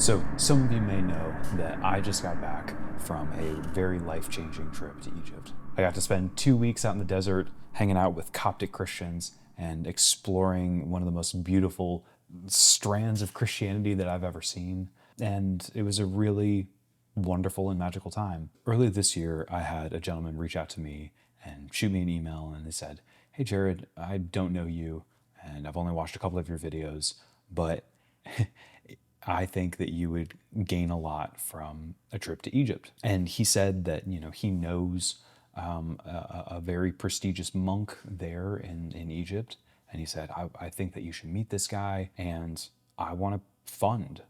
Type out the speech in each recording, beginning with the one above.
So, some of you may know that I just got back from a very life-changing trip to Egypt. I got to spend 2 weeks out in the desert hanging out with Coptic Christians and exploring one of the most beautiful strands of Christianity that I've ever seen. And it was a really wonderful and magical time. Earlier this year, I had a gentleman reach out to me and shoot me an email, and they said, "Hey, Jared, I don't know you, and I've only watched a couple of your videos, but I think that you would gain a lot from a trip to Egypt." And he said that, he knows a very prestigious monk there in Egypt. And he said, I think that you should meet this guy, and I want to fund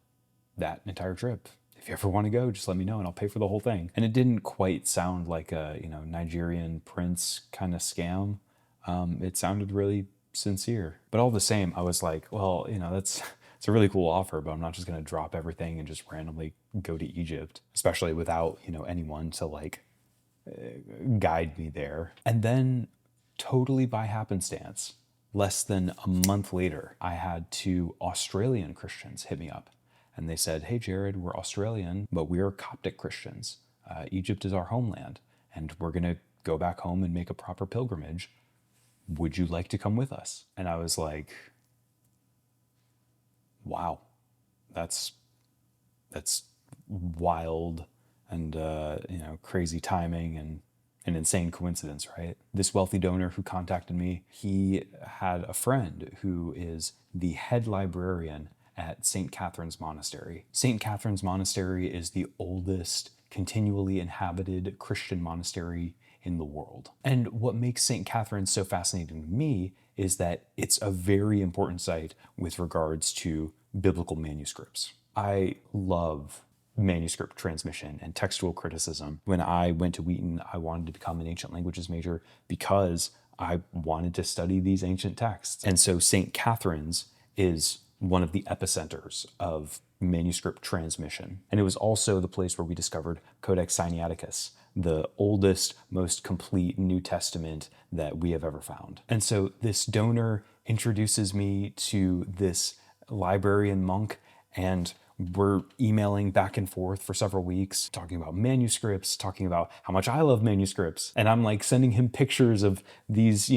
that entire trip. If you ever want to go, just let me know and I'll pay for the whole thing. And it didn't quite sound like a, Nigerian prince kind of scam. It sounded really sincere. But all the same, I was like, well, it's a really cool offer, but I'm not just going to drop everything and just randomly go to Egypt, especially without, anyone to guide me there. And then, totally by happenstance, less than a month later, I had two Australian Christians hit me up. And they said, "Hey, Jared, we're Australian, but we are Coptic Christians. Egypt is our homeland, and we're going to go back home and make a proper pilgrimage. Would you like to come with us?" And I was like, wow, that's wild and crazy timing and an insane coincidence, right? This wealthy donor who contacted me, he had a friend who is the head librarian at St. Catherine's Monastery. St. Catherine's Monastery is the oldest continually inhabited Christian monastery in the world. And what makes St. Catherine so fascinating to me is that it's a very important site with regards to biblical manuscripts. I love manuscript transmission and textual criticism. When I went to Wheaton, I wanted to become an ancient languages major because I wanted to study these ancient texts. And so St. Catherine's is one of the epicenters of manuscript transmission. And it was also the place where we discovered Codex Sinaiticus, the oldest, most complete New Testament that we have ever found. And so this donor introduces me to this librarian monk, and we're emailing back and forth for several weeks, talking about manuscripts, talking about how much I love manuscripts. And I'm like sending him pictures of these,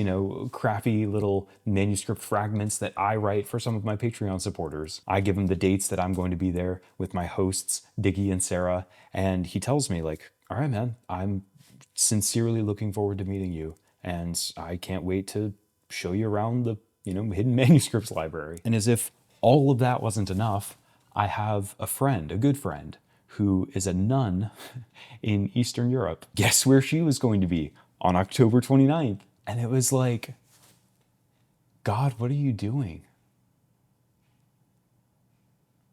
crappy little manuscript fragments that I write for some of my Patreon supporters. I give him the dates that I'm going to be there with my hosts, Diggy and Sarah. And he tells me like, "All right, man, I'm sincerely looking forward to meeting you. And I can't wait to show you around the, hidden manuscripts library." And as if all of that wasn't enough, I have a friend, a good friend, who is a nun in Eastern Europe. Guess where she was going to be on October 29th? And it was like, God, what are you doing?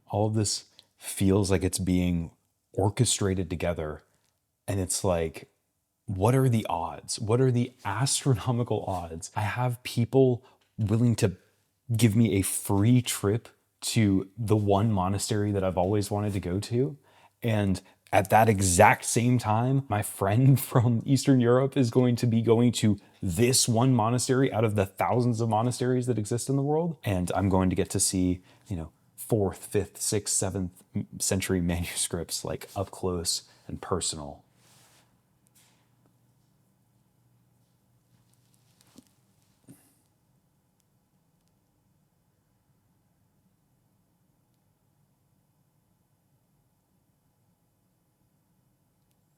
All of this feels like it's being orchestrated together. And it's like, what are the odds? What are the astronomical odds? I have people willing to give me a free trip to the one monastery that I've always wanted to go to. And at that exact same time, my friend from Eastern Europe is going to be going to this one monastery out of the thousands of monasteries that exist in the world. And I'm going to get to see, 4th, 5th, 6th, 7th century manuscripts like up close and personal.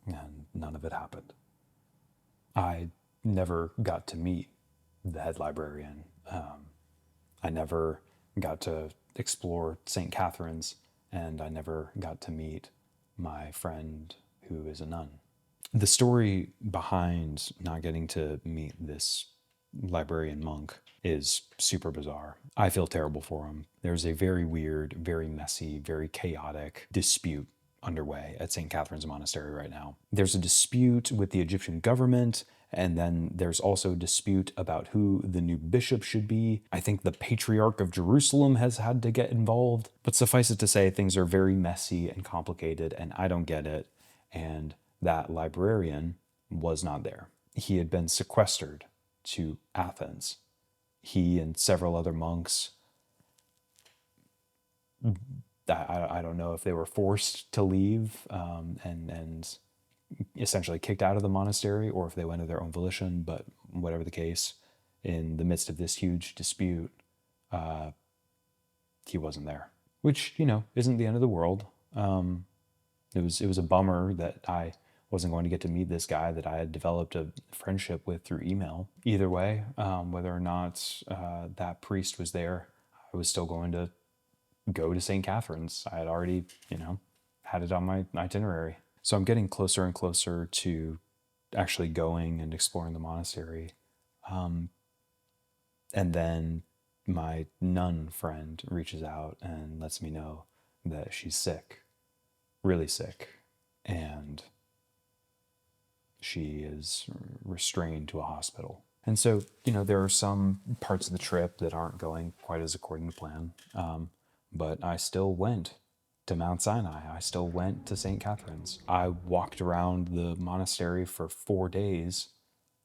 And none of it happened. I never got to meet the head librarian. I never got to explore St. Catherine's, and I never got to meet my friend who is a nun. The story behind not getting to meet this librarian monk is super bizarre. I feel terrible for him. There's a very weird, very messy, very chaotic dispute underway at St. Catherine's Monastery right now. There's a dispute with the Egyptian government, and then there's also a dispute about who the new bishop should be. I think the Patriarch of Jerusalem has had to get involved. But suffice it to say, things are very messy and complicated, and I don't get it. And that librarian was not there. He had been sequestered to Athens. He and several other monks I don't know if they were forced to leave and essentially kicked out of the monastery, or if they went of their own volition. But whatever the case, in the midst of this huge dispute, he wasn't there, which, isn't the end of the world. It was a bummer that I wasn't going to get to meet this guy that I had developed a friendship with through email. Either way, whether or not that priest was there, I was still going to go to St. Catherine's. I had already, had it on my itinerary. So I'm getting closer and closer to actually going and exploring the monastery. And then my nun friend reaches out and lets me know that she's sick, really sick, and she is restrained to a hospital. And so, there are some parts of the trip that aren't going quite as according to plan. But I still went to Mount Sinai. I still went to St. Catherine's. I walked around the monastery for 4 days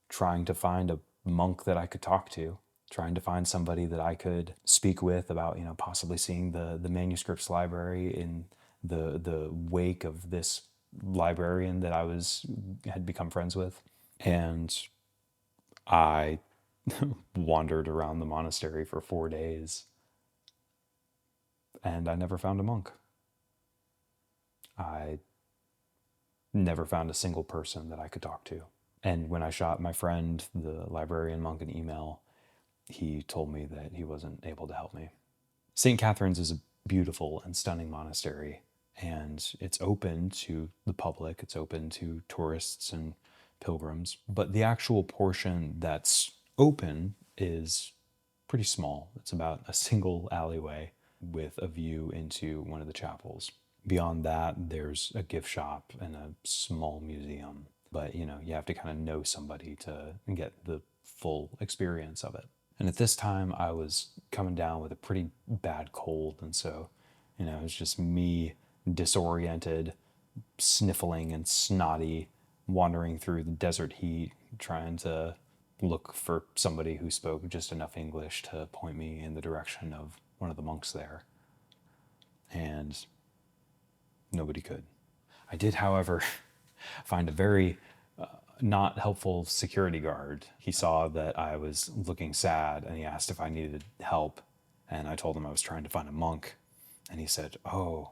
trying to find a monk that I could talk to, trying to find somebody that I could speak with about, possibly seeing the manuscripts library in the wake of this librarian that I had become friends with. And I wandered around the monastery for 4 days, and I never found a monk. I never found a single person that I could talk to. And when I shot my friend, the librarian monk, an email, he told me that he wasn't able to help me. St. Catherine's is a beautiful and stunning monastery, and it's open to the public. It's open to tourists and pilgrims. But the actual portion that's open is pretty small. It's about a single alleyway with a view into one of the chapels. Beyond that, there's a gift shop and a small museum. But, you have to kind of know somebody to get the full experience of it. And at this time, I was coming down with a pretty bad cold. And so, it was just me disoriented, sniffling and snotty, wandering through the desert heat, trying to look for somebody who spoke just enough English to point me in the direction of one of the monks there. And nobody could. I did, however, find a very not helpful security guard. He saw that I was looking sad and he asked if I needed help. And I told him I was trying to find a monk. And he said, "Oh,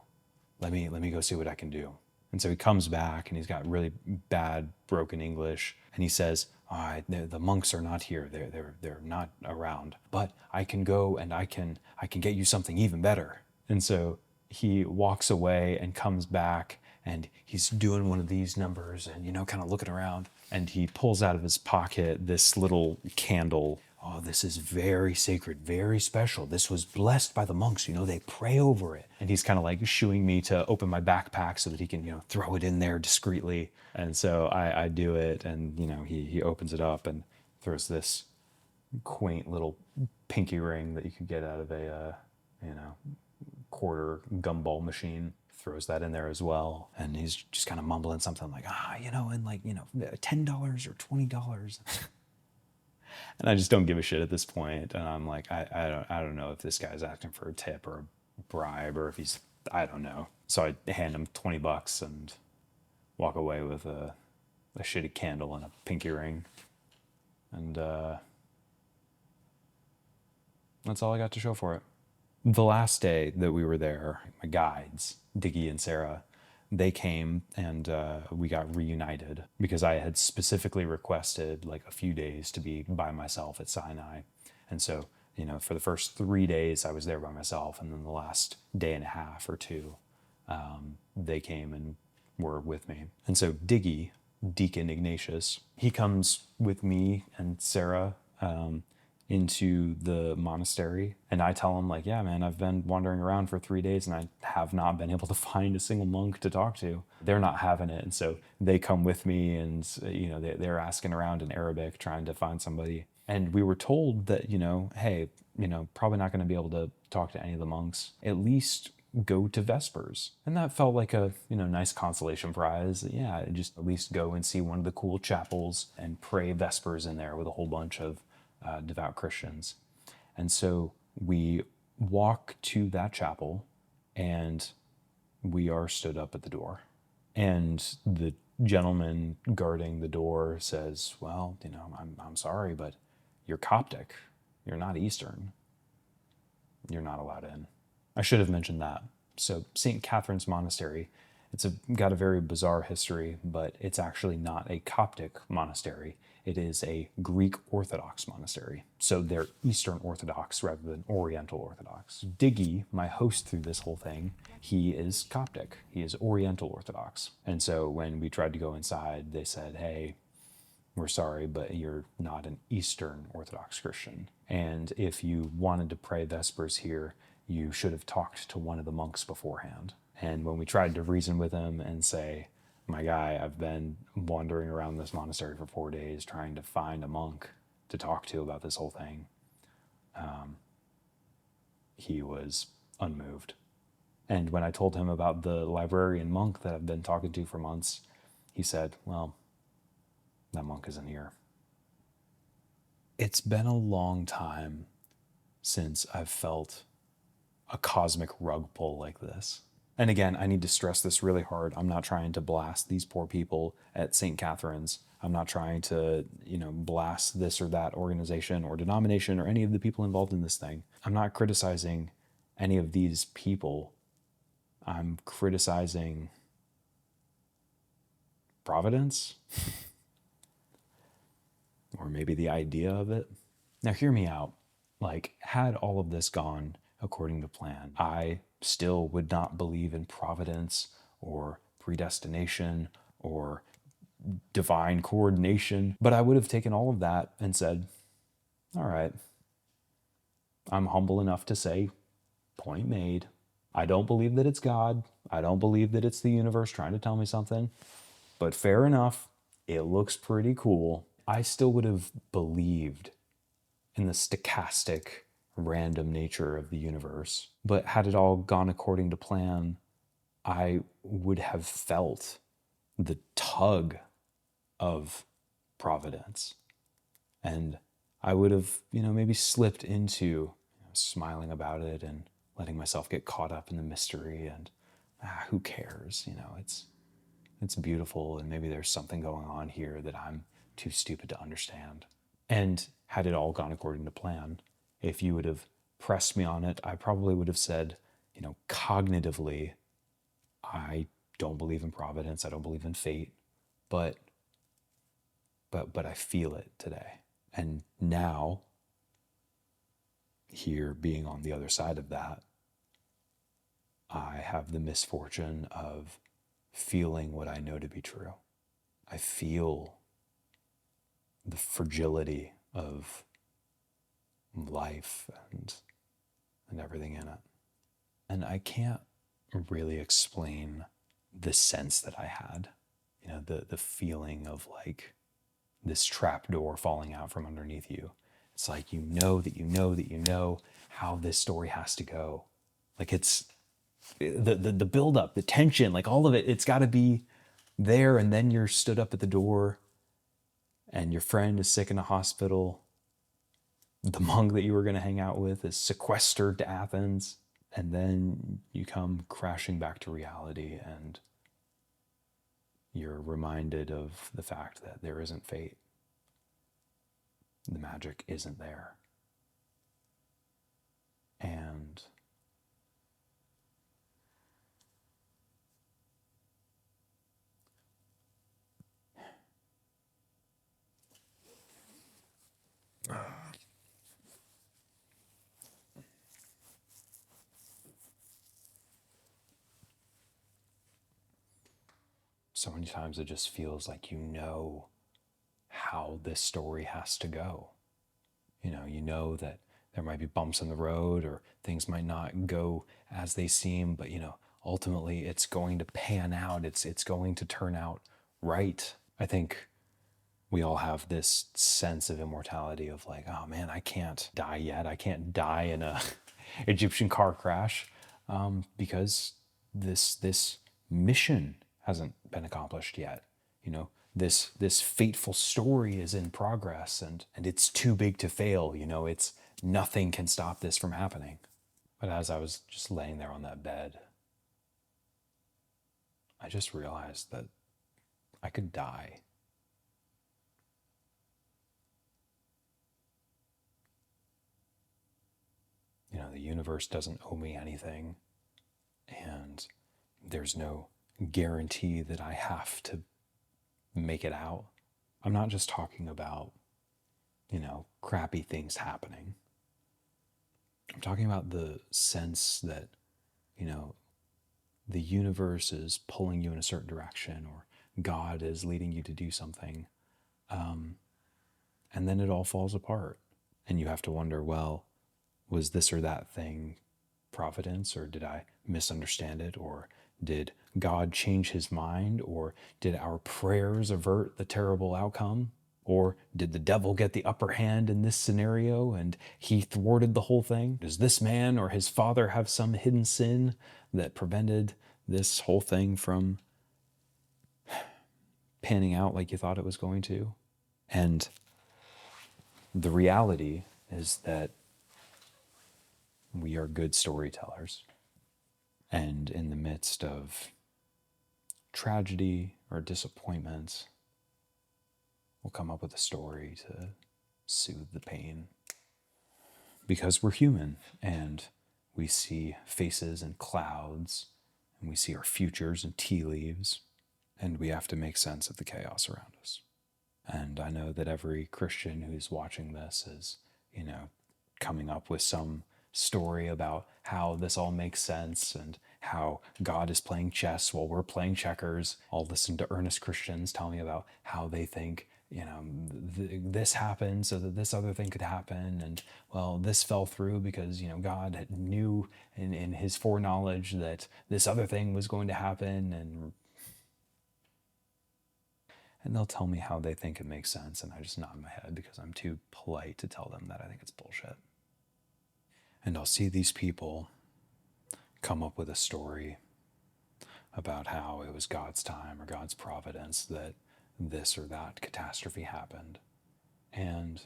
let me go see what I can do." And so he comes back and he's got really bad broken English. And he says, the monks are not here. They're not around. But I can go and I can get you something even better. And so he walks away and comes back, and he's doing one of these numbers and, kind of looking around. And he pulls out of his pocket this little candle. "Oh, this is very sacred, very special. This was blessed by the monks. They pray over it." And he's kind of like shooing me to open my backpack so that he can, throw it in there discreetly. And so I do it, and, he opens it up and throws this quaint little pinky ring that you could get out of a, quarter gumball machine. Throws that in there as well. And he's just kind of mumbling something like, and like, $10 or $20. And I just don't give a shit at this point. And I'm like, I don't know if this guy's asking for a tip or a bribe, or if he's, I don't know. So I hand him $20 and walk away with a shitty candle and a pinky ring. And that's all I got to show for it. The last day that we were there, my guides, Diggy and Sarah, they came and we got reunited because I had specifically requested like a few days to be by myself at Sinai. And so, for the first 3 days I was there by myself, and then the last day and a half or two, they came and were with me. And so Diggy, Deacon Ignatius, he comes with me and Sarah into the monastery, and I tell him like, "Yeah, man, I've been wandering around for 3 days and I have not been able to find a single monk to talk to. They're not having it." And so they come with me, and they're asking around in Arabic trying to find somebody. And we were told that, hey, probably not going to be able to talk to any of the monks. At least go to Vespers. And that felt like a, nice consolation prize. Yeah, just at least go and see one of the cool chapels and pray Vespers in there with a whole bunch of devout Christians. And so we walk to that chapel, And we are stood up at the door. And the gentleman guarding the door says, well, I'm sorry, but you're Coptic. You're not Eastern. You're not allowed in. I should have mentioned that. So St. Catherine's Monastery, got a very bizarre history, but it's actually not a Coptic monastery. It is a Greek Orthodox monastery. So they're Eastern Orthodox rather than Oriental Orthodox. Diggy, my host through this whole thing, he is Coptic. He is Oriental Orthodox. And so when we tried to go inside, they said, hey, we're sorry, but you're not an Eastern Orthodox Christian. And if you wanted to pray Vespers here, you should have talked to one of the monks beforehand. And when we tried to reason with him and say, my guy, I've been wandering around this monastery for 4 days trying to find a monk to talk to about this whole thing, he was unmoved. And when I told him about the librarian monk that I've been talking to for months, he said, well, that monk isn't here. It's been a long time since I've felt a cosmic rug pull like this. And again, I need to stress this really hard. I'm not trying to blast these poor people at St. Catherine's. I'm not trying to, blast this or that organization or denomination or any of the people involved in this thing. I'm not criticizing any of these people. I'm criticizing Providence. Or maybe the idea of it. Now, hear me out. Had all of this gone according to plan, I still would not believe in providence or predestination or divine coordination, but I would have taken all of that and said, all right, I'm humble enough to say, point made. I don't believe that it's God. I don't believe that it's the universe trying to tell me something, but fair enough. It looks pretty cool. I still would have believed in the stochastic, random nature of the universe. But had it all gone according to plan, I would have felt the tug of providence. And I would have, maybe slipped into smiling about it and letting myself get caught up in the mystery and who cares? It's beautiful, and maybe there's something going on here that I'm too stupid to understand. And had it all gone according to plan, if you would have pressed me on it, I probably would have said, cognitively, I don't believe in providence, I don't believe in fate, but I feel it today. And now, here being on the other side of that, I have the misfortune of feeling what I know to be true. I feel the fragility of life and everything in it. And I can't really explain the sense that I had, the feeling of this trap door falling out from underneath you. It's like you know that you know that you know how this story has to go. It's the buildup, the tension, all of it, it's got to be there. And then you're stood up at the door and your friend is sick in a hospital. The monk that you were going to hang out with is sequestered to Athens. And then you come crashing back to reality and you're reminded of the fact that there isn't fate. The magic isn't there. And so many times it just feels like how this story has to go. You know that there might be bumps in the road or things might not go as they seem, but ultimately it's going to pan out. It's going to turn out right. I think we all have this sense of immortality of oh man, I can't die yet. I can't die in a Egyptian car crash because this mission hasn't been accomplished yet. This fateful story is in progress and it's too big to fail. It's nothing can stop this from happening. But as I was just laying there on that bed, I just realized that I could die. The universe doesn't owe me anything, and there's no guarantee that I have to make it out. I'm not just talking about, crappy things happening. I'm talking about the sense that, you know, the universe is pulling you in a certain direction, or God is leading you to do something. And then it all falls apart. And you have to wonder, well, was this or that thing providence, or did I misunderstand it, or did God change his mind, or did our prayers avert the terrible outcome? Or did the devil get the upper hand in this scenario and he thwarted the whole thing? Does this man or his father have some hidden sin that prevented this whole thing from panning out like you thought it was going to? And the reality is that we are good storytellers. And in the midst of tragedy or disappointment, we'll come up with a story to soothe the pain. Because we're human, and we see faces and clouds, and we see our futures and tea leaves, and we have to make sense of the chaos around us. And I know that every Christian who's watching this is, coming up with some story about how this all makes sense and how God is playing chess while we're playing checkers. I'll listen to earnest Christians tell me about how they think, this happened so that this other thing could happen. And well, this fell through because, God knew in his foreknowledge that this other thing was going to happen. And they'll tell me how they think it makes sense, and I just nod my head because I'm too polite to tell them that I think it's bullshit. And I'll see these people come up with a story about how it was God's time or God's providence that this or that catastrophe happened. And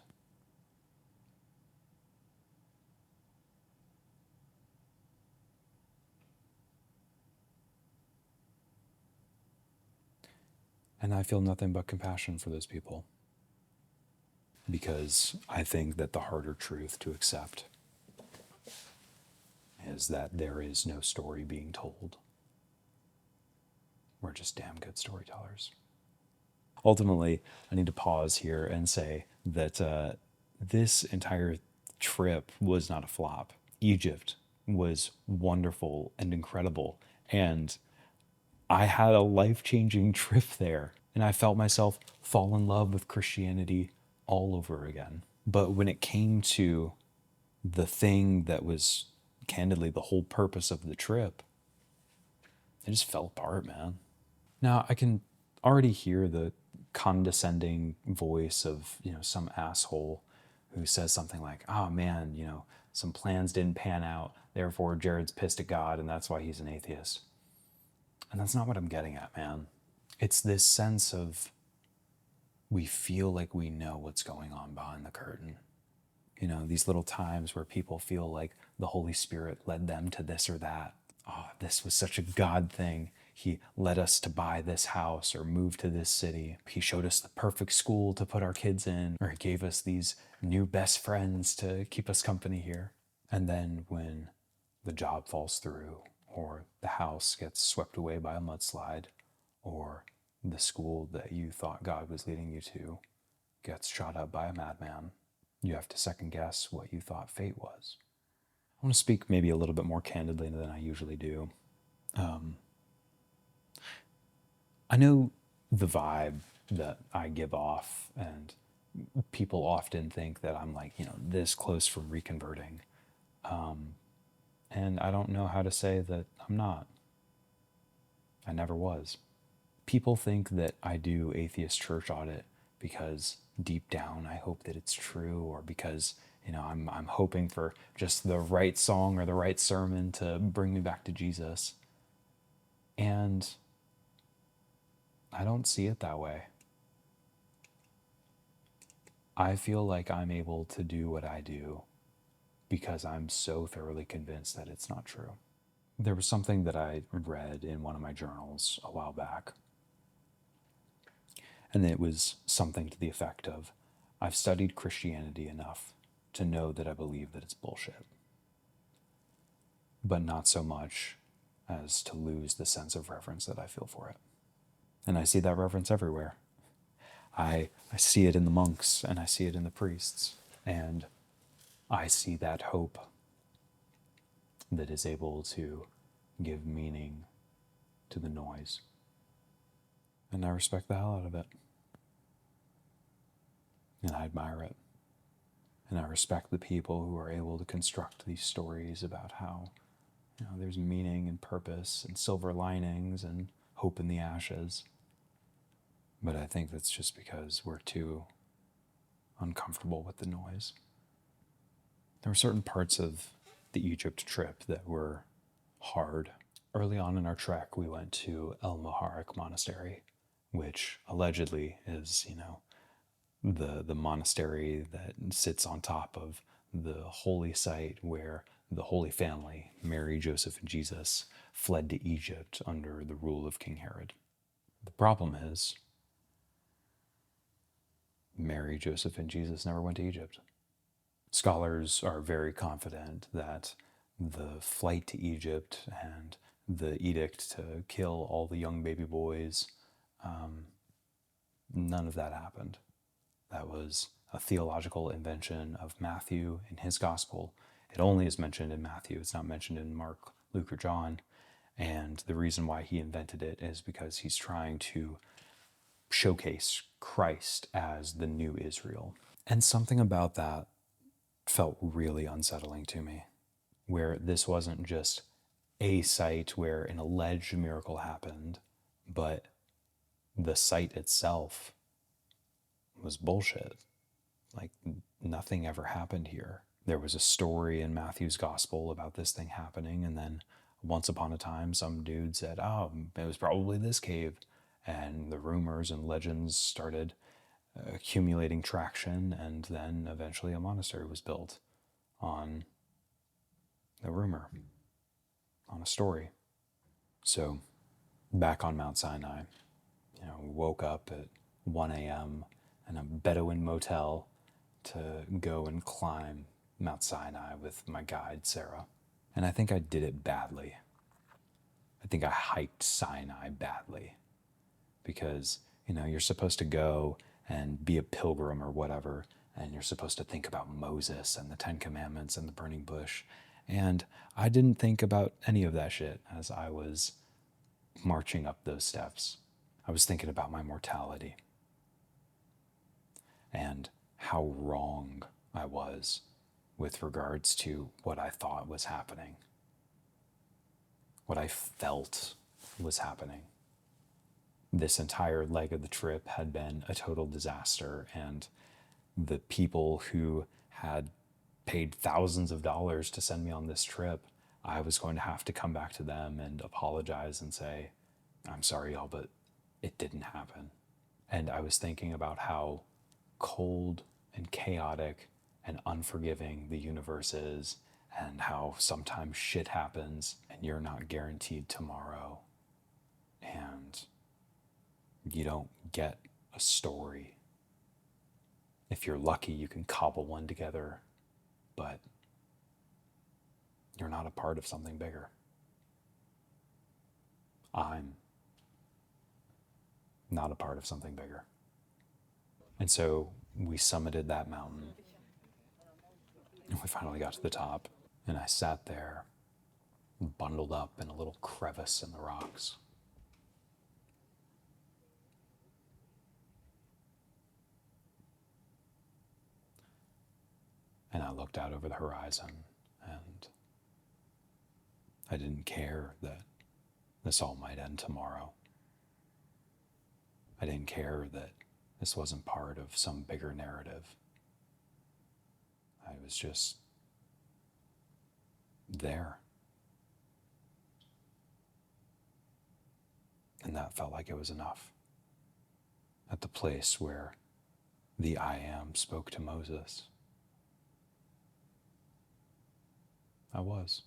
I feel nothing but compassion for those people, because I think that the harder truth to accept is that there is no story being told. We're just damn good storytellers. Ultimately, I need to pause here and say that this entire trip was not a flop. Egypt was wonderful and incredible, and I had a life-changing trip there, and I felt myself fall in love with Christianity all over again. But when it came to the thing that was candidly the whole purpose of the trip, it just fell apart, man. Now, I can already hear the condescending voice of, some asshole who says something like, oh man, some plans didn't pan out, therefore Jared's pissed at God and that's why he's an atheist. And that's not what I'm getting at, man. It's this sense of we feel like we know what's going on behind the curtain. These little times where people feel like the Holy Spirit led them to this or that. Oh, this was such a God thing. He led us to buy this house or move to this city. He showed us the perfect school to put our kids in, or he gave us these new best friends to keep us company here. And then when the job falls through, or the house gets swept away by a mudslide, or the school that you thought God was leading you to gets shot up by a madman, you have to second guess what you thought fate was. I want to speak maybe a little bit more candidly than I usually do. I know the vibe that I give off, and people often think that I'm like, this close from reconverting. And I don't know how to say that I'm not. I never was. People think that I do atheist church audit because deep down I hope that it's true, or because I'm hoping for just the right song or the right sermon to bring me back to Jesus. And I don't see it that way. I feel like I'm able to do what I do because I'm so thoroughly convinced that it's not true. There was something that I read in one of my journals a while back, and it was something to the effect of, I've studied Christianity enough to know that I believe that it's bullshit, but not so much as to lose the sense of reverence that I feel for it. And I see that reverence everywhere. I see it in the monks and I see it in the priests, and I see that hope that is able to give meaning to the noise. And I respect the hell out of it. And I admire it. And I respect the people who are able to construct these stories about how, there's meaning and purpose and silver linings and hope in the ashes. But I think that's just because we're too uncomfortable with the noise. There were certain parts of the Egypt trip that were hard. Early on in our trek, we went to El Muharraq Monastery, which allegedly is, the monastery that sits on top of the holy site where the Holy Family, Mary, Joseph, and Jesus, fled to Egypt under the rule of King Herod. The problem is, Mary, Joseph, and Jesus never went to Egypt. Scholars are very confident that the flight to Egypt and the edict to kill all the young baby boys, none of that happened. That was a theological invention of Matthew in his gospel. It only is mentioned in Matthew. It's not mentioned in Mark, Luke, or John. And the reason why he invented it is because he's trying to showcase Christ as the new Israel. And something about that felt really unsettling to me, where this wasn't just a site where an alleged miracle happened, but the site itself was bullshit. Like, nothing ever happened here. There was a story in Matthew's gospel about this thing happening, and then once upon a time, some dude said, oh, it was probably this cave. And the rumors and legends started accumulating traction, and then eventually a monastery was built on a rumor, on a story. So, back on Mount Sinai, we woke up at 1 a.m. in a Bedouin motel to go and climb Mount Sinai with my guide, Sarah. And I think I did it badly. I think I hiked Sinai badly because, you're supposed to go and be a pilgrim or whatever, and you're supposed to think about Moses and the Ten Commandments and the burning bush. And I didn't think about any of that shit as I was marching up those steps. I was thinking about my mortality and how wrong I was with regards to what I thought was happening, what I felt was happening. This entire leg of the trip had been a total disaster, and the people who had paid thousands of dollars to send me on this trip, I was going to have to come back to them and apologize and say, I'm sorry, y'all, but it didn't happen. And I was thinking about how cold and chaotic and unforgiving the universe is, and how sometimes shit happens and you're not guaranteed tomorrow, and you don't get a story. If you're lucky, you can cobble one together, but you're not a part of something bigger. I'm not a part of something bigger. And so we summited that mountain, and we finally got to the top, and I sat there bundled up in a little crevice in the rocks. And I looked out over the horizon, and I didn't care that this all might end tomorrow. I didn't care that this wasn't part of some bigger narrative. I was just there. And that felt like it was enough. At the place where the I Am spoke to Moses, I was.